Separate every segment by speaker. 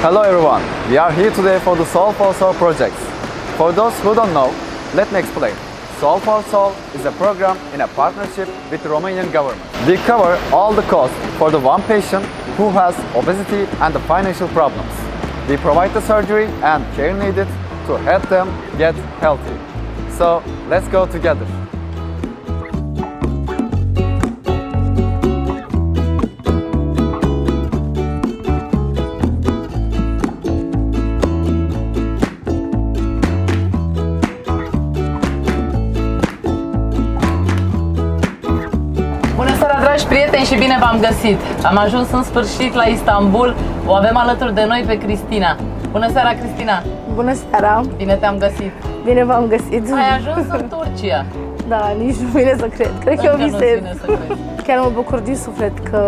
Speaker 1: Hello everyone, we are here today for the Soul for Soul projects. For those who don't know, let me explain. Soul for Soul is a program in a partnership with the Romanian government. We cover all the costs for the one patient who has obesity and the financial problems. We provide the surgery and care needed to help them get healthy. So let's go together.
Speaker 2: Bună seara, dragi prieteni, și bine v-am găsit! Am ajuns în sfârșit la Istanbul. O avem alături de noi pe Cristina. Bună seara, Cristina!
Speaker 3: Bună seara!
Speaker 2: Bine te-am găsit!
Speaker 3: Bine v-am găsit!
Speaker 2: Ai ajuns în Turcia!
Speaker 3: Da, nici nu vine să cred. Cred că eu
Speaker 2: nu-ți
Speaker 3: visez.
Speaker 2: vine să crezi.
Speaker 3: Chiar mă bucur din suflet că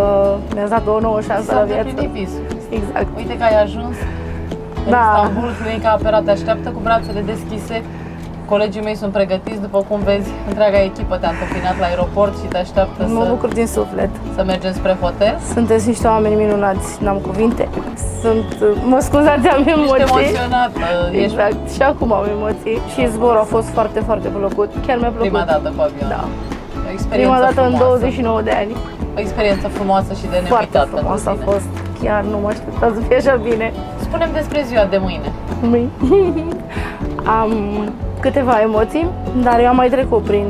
Speaker 3: ne-ați dat o nouă șansă la viață.
Speaker 2: îndeplinit visul.
Speaker 3: Exact.
Speaker 2: Uite că ai ajuns în
Speaker 3: Da.
Speaker 2: Istanbul, clinica Apera te așteaptă cu brațele deschise. Colegii mei sunt pregătiți, după cum vezi, întreaga echipă te-a întâmpinat la aeroport și te așteaptă
Speaker 3: Mă bucur din suflet.
Speaker 2: să mergem spre hotel.
Speaker 3: Sunteți niște oameni minunați, n-am cuvinte. Mă scuzați, am
Speaker 2: Ești
Speaker 3: emoții.
Speaker 2: emoționată, ești
Speaker 3: Exact, și acum am emoții. Și zborul a fost foarte, foarte plăcut. Chiar mi-a plăcut.
Speaker 2: prima dată cu avion.
Speaker 3: Da.
Speaker 2: O experiență
Speaker 3: Prima dată în
Speaker 2: frumoasă.
Speaker 3: 29 de ani.
Speaker 2: O experiență frumoasă și de
Speaker 3: Foarte
Speaker 2: neuitat
Speaker 3: frumos
Speaker 2: pentru
Speaker 3: a
Speaker 2: tine.
Speaker 3: fost. Chiar nu mă așteptam să fie așa bine.
Speaker 2: Spune-mi despre ziua de mâine.
Speaker 3: Am câteva emoții, dar eu am mai trecut prin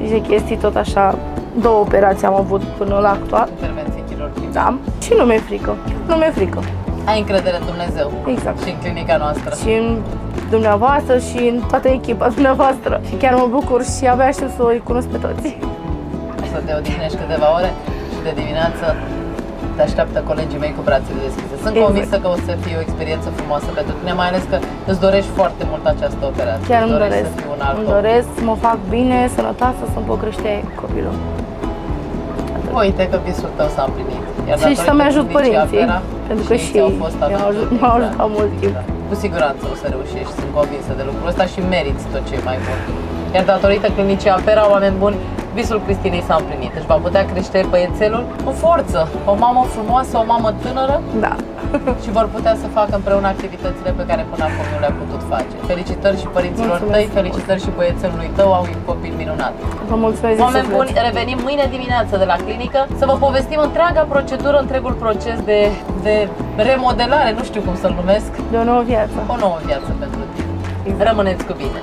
Speaker 3: niște chestii tot așa. 2 operații am avut până la actual.
Speaker 2: Intervenție chirurgică.
Speaker 3: Da. Și nu mi-e frică. Nu mi-e frică.
Speaker 2: Ai încredere în Dumnezeu.
Speaker 3: Exact.
Speaker 2: Și în clinica noastră.
Speaker 3: Și în dumneavoastră și în toată echipa dumneavoastră. Și chiar mă bucur și abia aștept să îi cunosc pe toți.
Speaker 2: Să te odihnești câteva ore și de dimineață te așteaptă colegii mei cu brațele deschise. Sunt
Speaker 3: Exact.
Speaker 2: convinsă că o să fie o experiență frumoasă pentru tine, mai ales că îți dorești foarte mult această operație.
Speaker 3: Chiar
Speaker 2: Îți
Speaker 3: îmi
Speaker 2: dorești
Speaker 3: doresc.
Speaker 2: să fii un alt
Speaker 3: Îmi
Speaker 2: om.
Speaker 3: doresc să mă fac bine, sănătoasă, să-mi pot crește copilul.
Speaker 2: Uite că visul tău s-a împlinit. Iar
Speaker 3: Și
Speaker 2: datorită
Speaker 3: să-mi ajut
Speaker 2: clinicii
Speaker 3: părinții,
Speaker 2: Apera,
Speaker 3: pentru că și
Speaker 2: au fost
Speaker 3: m-au
Speaker 2: alături.
Speaker 3: m-au ajutat mult timp.
Speaker 2: Cu siguranță o să reușești, sunt convinsă de lucrul ăsta și meriți tot ce e mai bun. Iar datorită clinicii Apera, oameni buni, visul Cristinei s-a împlinit. Își va putea crește băiețelul în forță. O mamă frumoasă, o mamă tânără
Speaker 3: Da.
Speaker 2: și vor putea să facă împreună activitățile pe care până acum nu le-a putut face. Felicitări și părinților
Speaker 3: Mulțumesc.
Speaker 2: tăi, felicitări și băiețelului tău, au un copil minunat.
Speaker 3: Vă mulțumesc din
Speaker 2: Oameni
Speaker 3: suflet.
Speaker 2: buni, revenim mâine dimineață de la clinică să vă povestim întreaga procedură, întregul proces de remodelare, nu știu cum să-l numesc,
Speaker 3: De o nouă viață.
Speaker 2: o nouă viață pentru tine.
Speaker 3: Exact.
Speaker 2: Rămâneți cu bine!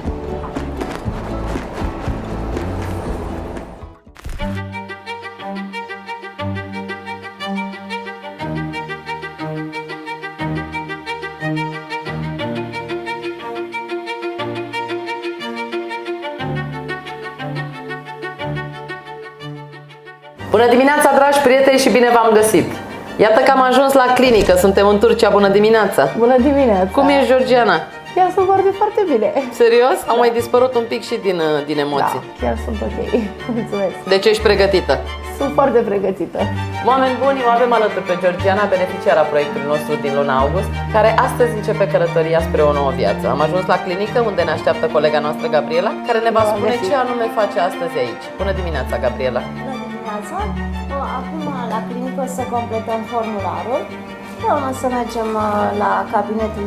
Speaker 2: Bună dimineața, dragi prieteni, și bine v-am găsit! Iată că am ajuns la clinică, suntem în Turcia, bună dimineața!
Speaker 3: Bună dimineața!
Speaker 2: Cum ești, Georgiana?
Speaker 3: Chiar sunt foarte, foarte bine.
Speaker 2: Serios? Au mai dispărut un pic și din
Speaker 3: Da,
Speaker 2: emoții.
Speaker 3: chiar sunt ok. Mulțumesc.
Speaker 2: Deci ești pregătită?
Speaker 3: Sunt foarte pregătită.
Speaker 2: Oameni buni, o avem alături pe Georgiana, beneficiara proiectului nostru din luna august, care astăzi începe călătoria spre o nouă viață. Am ajuns la clinică, unde ne așteaptă colega noastră, Gabriela, care ne va
Speaker 3: Bună
Speaker 2: spune
Speaker 3: găsit.
Speaker 2: ce anume face astăzi aici. Bună dimineața, Gabriela!
Speaker 4: Bună dimineața! Acum la clinică o să completăm formularul, pe urmă să mergem la cabinetul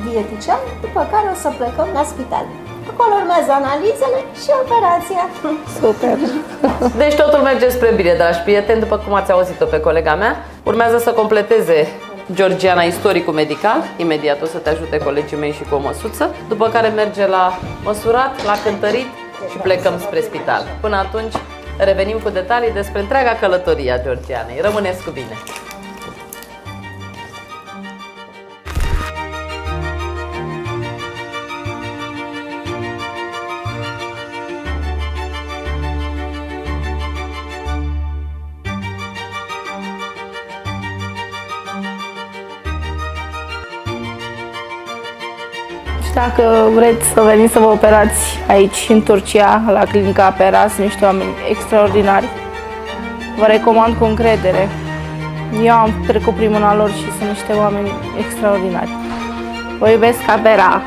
Speaker 4: dietice, după care o să plecăm la spital. Acolo urmează analizele și operația.
Speaker 3: Super.
Speaker 2: Deci totul merge spre bine, dragi prieteni, după cum ați auzit-o pe colega mea. Urmează să completeze Georgiana istoricul medical, imediat o să te ajute colegii mei și cu o măsuță, după care merge la măsurat, la cântărit și plecăm spre spital. Până atunci revenim cu detalii despre întreaga călătorie a Georgianei. Rămâneți cu bine!
Speaker 3: Și dacă vreți să veniți să vă operați aici, în Turcia, la clinica Apera, sunt niște oameni extraordinari. Vă recomand cu încredere. Eu am trecut prin mâna lor și sunt niște oameni extraordinari. Vă iubesc, Apera!